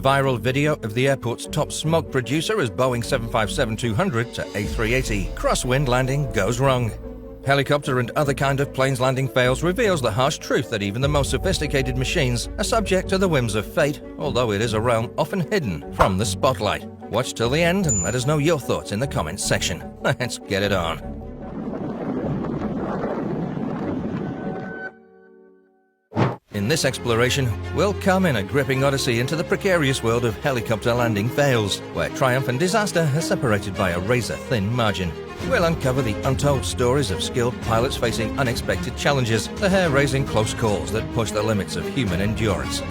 viral video of the airport's top smoke producer as Boeing 757-200 to A380 crosswind landing goes wrong. Helicopter and other kind of planes landing fails reveals the harsh truth that even the most sophisticated machines are subject to the whims of fate, although it is a realm often hidden from the spotlight. Watch till the end and let us know your thoughts in the comments section. Let's get it on. In this exploration, we'll come in a gripping odyssey into the precarious world of helicopter landing fails, where triumph and disaster are separated by a razor-thin margin. We'll uncover the untold stories of skilled pilots facing unexpected challenges, the hair-raising close calls that push the limits of human endurance.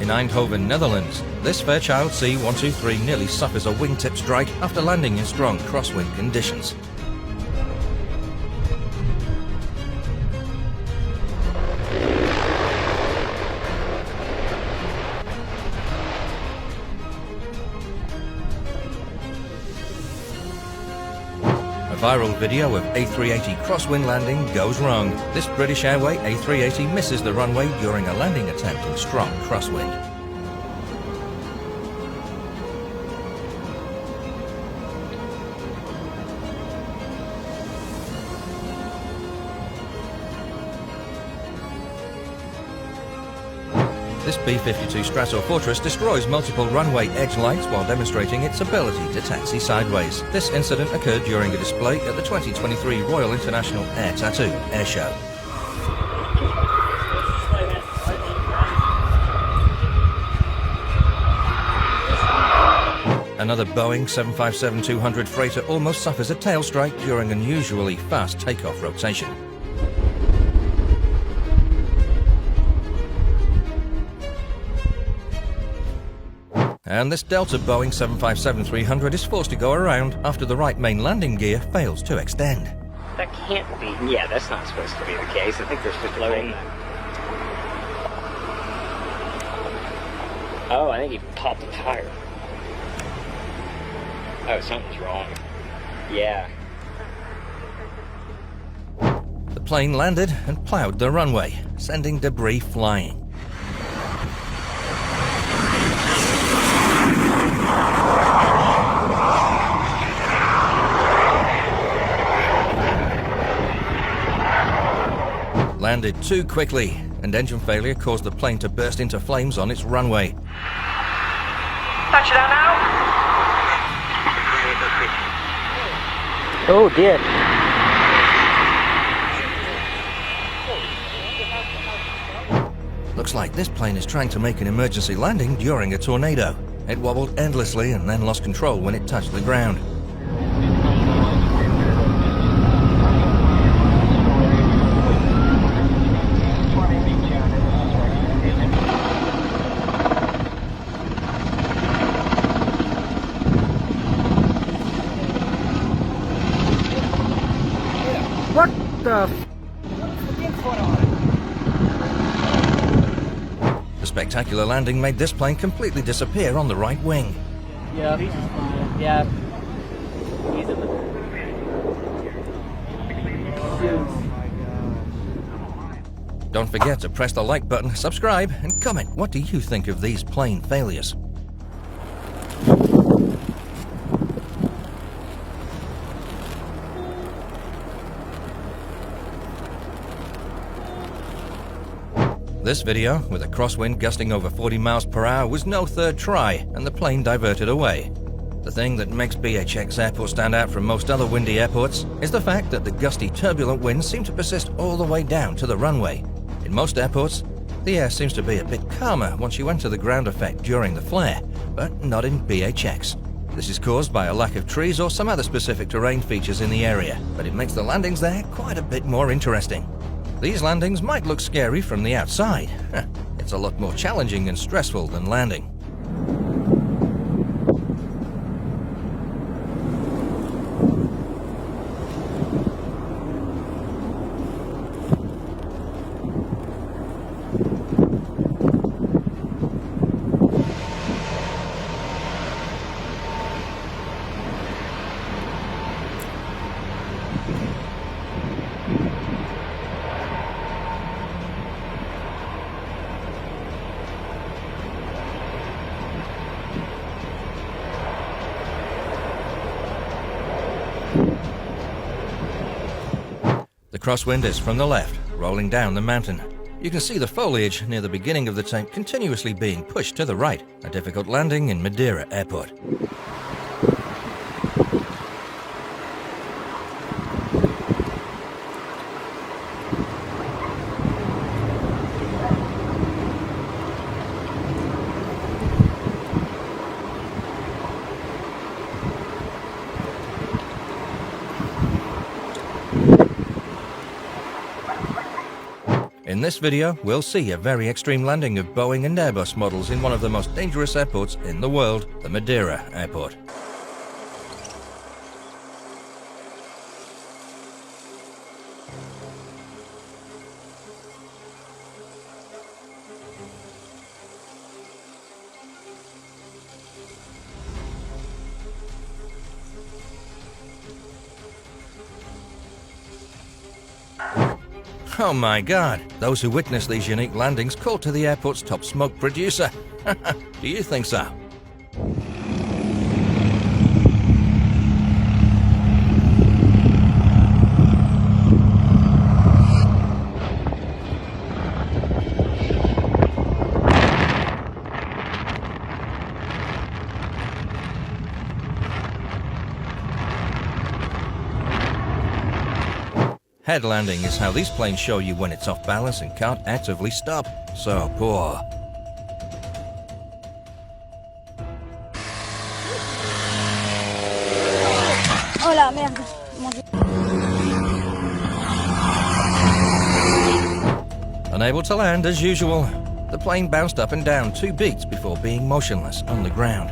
In Eindhoven, Netherlands, this Fairchild C-123 nearly suffers a wingtip strike after landing in strong crosswind conditions. A viral video of A380 crosswind landing goes wrong. This British Airway A380 misses the runway during a landing attempt in strong crosswind. This B-52 Stratofortress destroys multiple runway edge lights while demonstrating its ability to taxi sideways. This incident occurred during a display at the 2023 Royal International Air Tattoo Air Show. Another Boeing 757-200 freighter almost suffers a tail strike during unusually fast takeoff rotation. And this Delta Boeing 757-300 is forced to go around after the right main landing gear fails to extend. That can't be. Yeah, that's not supposed to be the case. I think they're supposed to floating. Oh, I think he popped a tire. Oh, something's wrong. Yeah. The plane landed and plowed the runway, sending debris flying. Landed too quickly, and engine failure caused the plane to burst into flames on its runway. Touchdown now! Oh dear. Looks like this plane is trying to make an emergency landing during a tornado. It wobbled endlessly and then lost control when it touched the ground. What the The spectacular landing made this plane completely disappear on the right wing. Yeah, he's just fine. Yeah. He's in the... Don't forget to press the like button, subscribe, and comment what do you think of these plane failures. This video, with a crosswind gusting over 40 miles per hour, was no third try, and the plane diverted away. The thing that makes BHX Airport stand out from most other windy airports is the fact that the gusty, turbulent winds seem to persist all the way down to the runway. In most airports, the air seems to be a bit calmer once you enter the ground effect during the flare, but not in BHX. This is caused by a lack of trees or some other specific terrain features in the area, but it makes the landings there quite a bit more interesting. These landings might look scary from the outside. It's a lot more challenging and stressful than landing. crosswind is from the left, rolling down the mountain. You can see the foliage near the beginning of the tape continuously being pushed to the right, a difficult landing in Madeira Airport. In this video, we'll see a very extreme landing of Boeing and Airbus models in one of the most dangerous airports in the world, the Madeira Airport. Oh my God, those who witness these unique landings call to the airport's top smoke producer. Do you think so? Head landing is how these planes show you when it's off balance and can't actively stop. So poor. Oh la merde, mon Dieu. Unable to land as usual, the plane bounced up and down 2 beats before being motionless on the ground.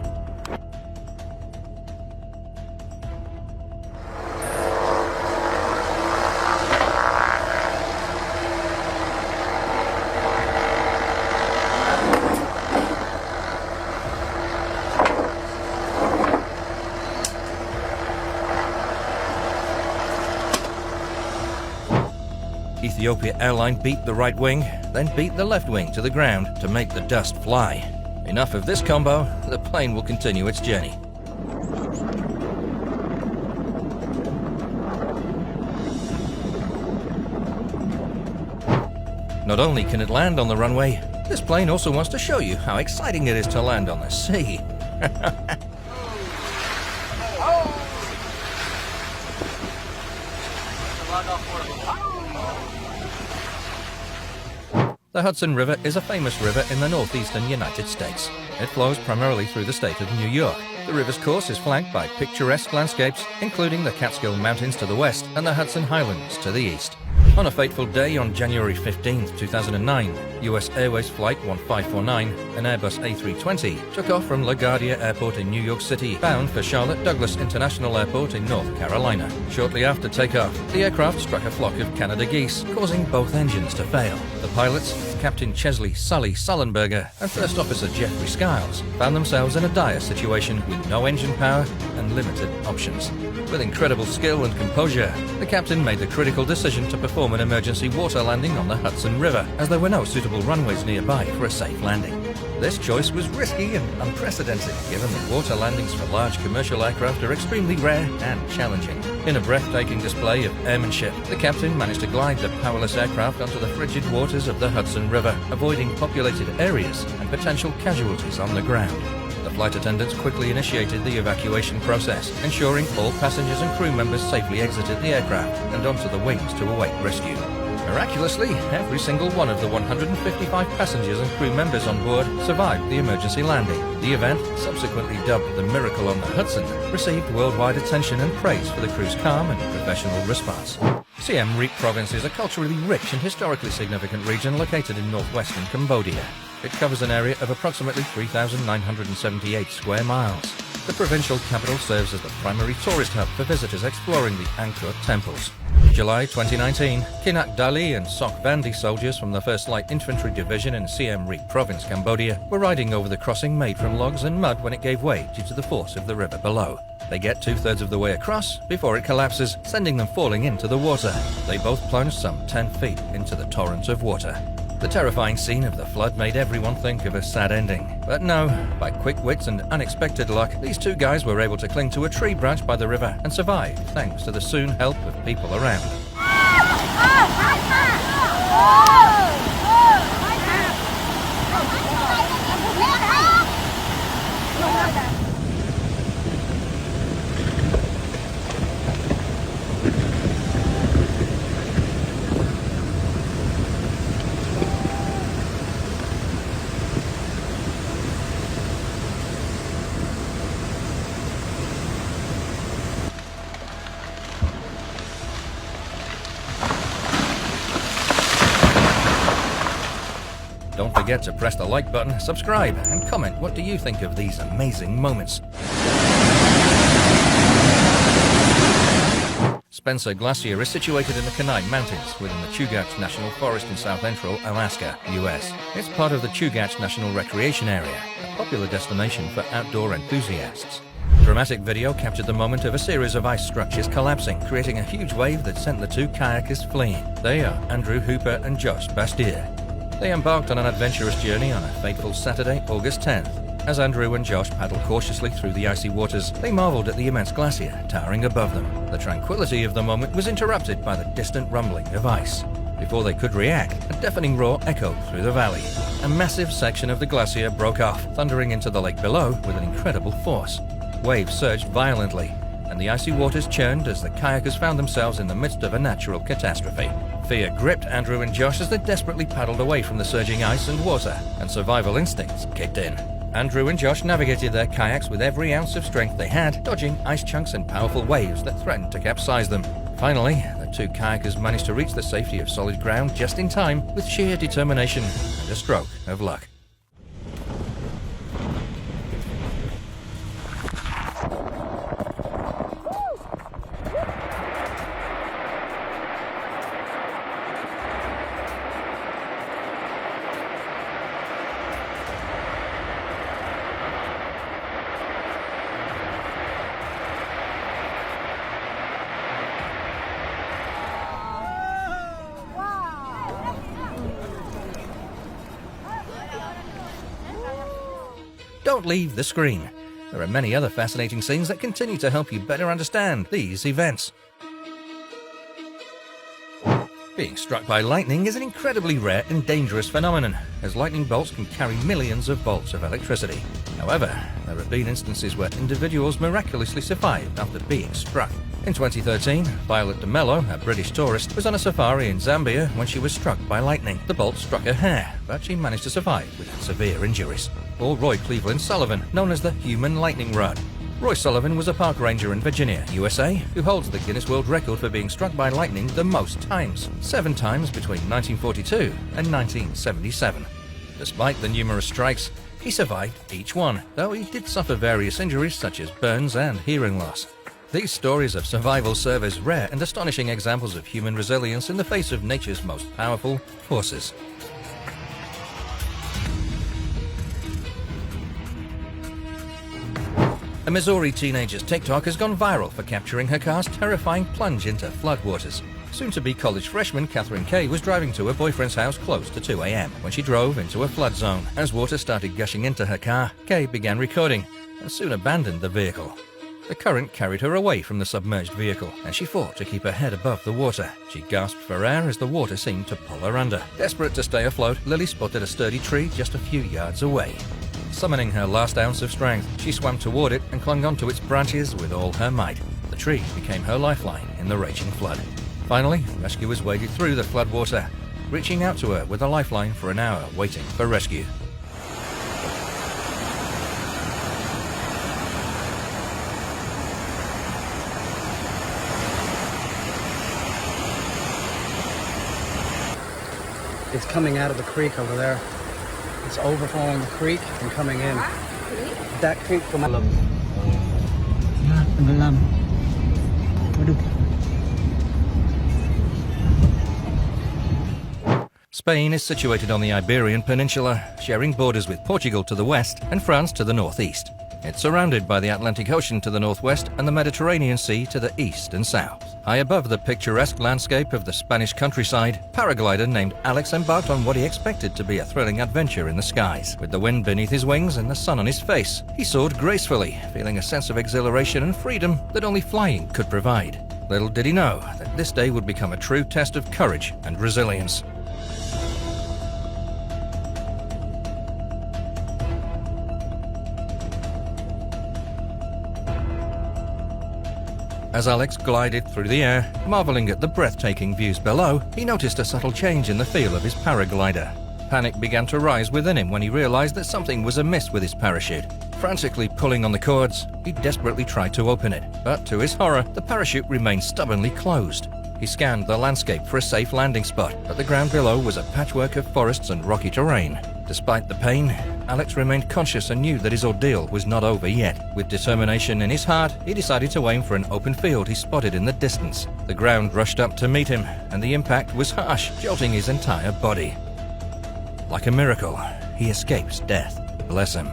Ethiopia Airline beat the right wing, then beat the left wing to the ground to make the dust fly. Enough of this combo, the plane will continue its journey. Not only can it land on the runway, this plane also wants to show you how exciting it is to land on the sea. The Hudson River is a famous river in the northeastern United States. It flows primarily through the state of New York. The river's course is flanked by picturesque landscapes, including the Catskill Mountains to the west and the Hudson Highlands to the east. On a fateful day on January 15, 2009, US Airways Flight 1549, an Airbus A320, took off from LaGuardia Airport in New York City, bound for Charlotte Douglas International Airport in North Carolina. Shortly after takeoff, the aircraft struck a flock of Canada geese, causing both engines to fail. The pilots, Captain Chesley Sully Sullenberger and First Officer Jeffrey Skiles, found themselves in a dire situation with no engine power and limited options. With incredible skill and composure, the captain made the critical decision to perform an emergency water landing on the Hudson River, as there were no suitable runways nearby for a safe landing. This choice was risky and unprecedented, given that water landings for large commercial aircraft are extremely rare and challenging. In a breathtaking display of airmanship, the captain managed to glide the powerless aircraft onto the frigid waters of the Hudson River, avoiding populated areas and potential casualties on the ground. The flight attendants quickly initiated the evacuation process, ensuring all passengers and crew members safely exited the aircraft and onto the wings to await rescue. Miraculously, every single one of the 155 passengers and crew members on board survived the emergency landing. The event, subsequently dubbed the Miracle on the Hudson, received worldwide attention and praise for the crew's calm and professional response. Siem Reap province is a culturally rich and historically significant region located in northwestern Cambodia. It covers an area of approximately 3,978 square miles. The provincial capital serves as the primary tourist hub for visitors exploring the Angkor temples. July 2019, Kinak Dali and Sok Vandi soldiers from the 1st Light Infantry Division in Siem Reap Province, Cambodia, were riding over the crossing made from logs and mud when it gave way due to the force of the river below. They get 2/3 of the way across before it collapses, sending them falling into the water. They both plunged some 10 feet into the torrent of water. The terrifying scene of the flood made everyone think of a sad ending. But no, by quick wits and unexpected luck, these two guys were able to cling to a tree branch by the river and survive thanks to the soon help of people around. Don't forget to press the like button, subscribe, and comment what do you think of these amazing moments. Spencer Glacier is situated in the Kenai Mountains within the Chugach National Forest in South Central Alaska, US. It's part of the Chugach National Recreation Area, a popular destination for outdoor enthusiasts. Dramatic video captured the moment of a series of ice structures collapsing, creating a huge wave that sent the two kayakers fleeing. They are Andrew Hooper and Josh Bastier. They embarked on an adventurous journey on a fateful Saturday, August 10th. As Andrew and Josh paddled cautiously through the icy waters, they marveled at the immense glacier towering above them. The tranquility of the moment was interrupted by the distant rumbling of ice. Before they could react, a deafening roar echoed through the valley. A massive section of the glacier broke off, thundering into the lake below with an incredible force. Waves surged violently, and the icy waters churned as the kayakers found themselves in the midst of a natural catastrophe. Fear gripped Andrew and Josh as they desperately paddled away from the surging ice and water, and survival instincts kicked in. Andrew and Josh navigated their kayaks with every ounce of strength they had, dodging ice chunks and powerful waves that threatened to capsize them. Finally, the two kayakers managed to reach the safety of solid ground just in time with sheer determination and a stroke of luck. Don't leave the screen. There are many other fascinating scenes that continue to help you better understand these events. Being struck by lightning is an incredibly rare and dangerous phenomenon, as lightning bolts can carry millions of volts of electricity. However, there have been instances where individuals miraculously survived after being struck. In 2013, Violet de Mello, a British tourist, was on a safari in Zambia when she was struck by lightning. The bolt struck her hair, but she managed to survive without severe injuries. Or Roy Cleveland Sullivan, known as the Human Lightning Rod. Roy Sullivan was a park ranger in Virginia, USA, who holds the Guinness World Record for being struck by lightning the most times, 7 times between 1942 and 1977. Despite the numerous strikes, he survived each one, though he did suffer various injuries such as burns and hearing loss. These stories of survival serve as rare and astonishing examples of human resilience in the face of nature's most powerful forces. A Missouri teenager's TikTok has gone viral for capturing her car's terrifying plunge into floodwaters. Soon-to-be college freshman Catherine Kay was driving to her boyfriend's house close to 2 a.m. when she drove into a flood zone. As water started gushing into her car, Kay began recording and soon abandoned the vehicle. The current carried her away from the submerged vehicle, and she fought to keep her head above the water. She gasped for air as the water seemed to pull her under. Desperate to stay afloat, Lily spotted a sturdy tree just a few yards away. Summoning her last ounce of strength, she swam toward it and clung onto its branches with all her might. The tree became her lifeline in the raging flood. Finally, rescuers waded through the floodwater, reaching out to her with a lifeline for an hour waiting for rescue. It's coming out of the creek over there. It's overflowing the creek and coming in. That creek from Spain is situated on the Iberian Peninsula, sharing borders with Portugal to the west and France to the northeast. It's surrounded by the Atlantic Ocean to the northwest and the Mediterranean Sea to the east and south. High above the picturesque landscape of the Spanish countryside, paraglider named Alex embarked on what he expected to be a thrilling adventure in the skies. With the wind beneath his wings and the sun on his face, he soared gracefully, feeling a sense of exhilaration and freedom that only flying could provide. Little did he know that this day would become a true test of courage and resilience. As Alex glided through the air, marveling at the breathtaking views below, he noticed a subtle change in the feel of his paraglider. Panic began to rise within him when he realized that something was amiss with his parachute. Frantically pulling on the cords, he desperately tried to open it, but to his horror, the parachute remained stubbornly closed. He scanned the landscape for a safe landing spot, but the ground below was a patchwork of forests and rocky terrain. Despite the pain, Alex remained conscious and knew that his ordeal was not over yet. With determination in his heart, he decided to aim for an open field he spotted in the distance. The ground rushed up to meet him, and the impact was harsh, jolting his entire body. Like a miracle, he escapes death. Bless him.